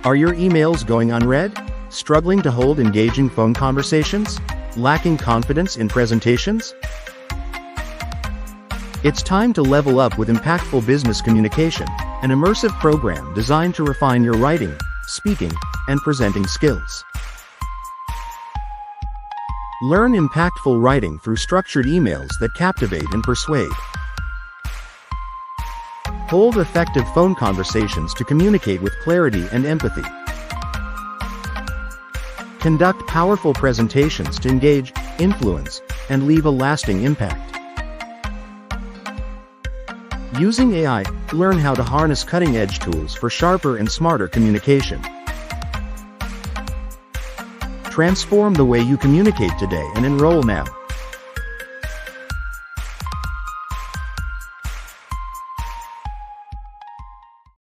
Are your emails going unread? Struggling to hold engaging phone conversations? Lacking confidence in presentations? It's time to level up with impactful business communication, an immersive program designed to refine your writing, speaking, and presenting skills. Learn impactful writing through structured emails that captivate and persuade. Hold effective phone conversations to communicate with clarity and empathy. Conduct powerful presentations to engage, influence, and leave a lasting impact. Using AI, learn how to harness cutting-edge tools for sharper and smarter communication. Transform the way you communicate today and enroll now.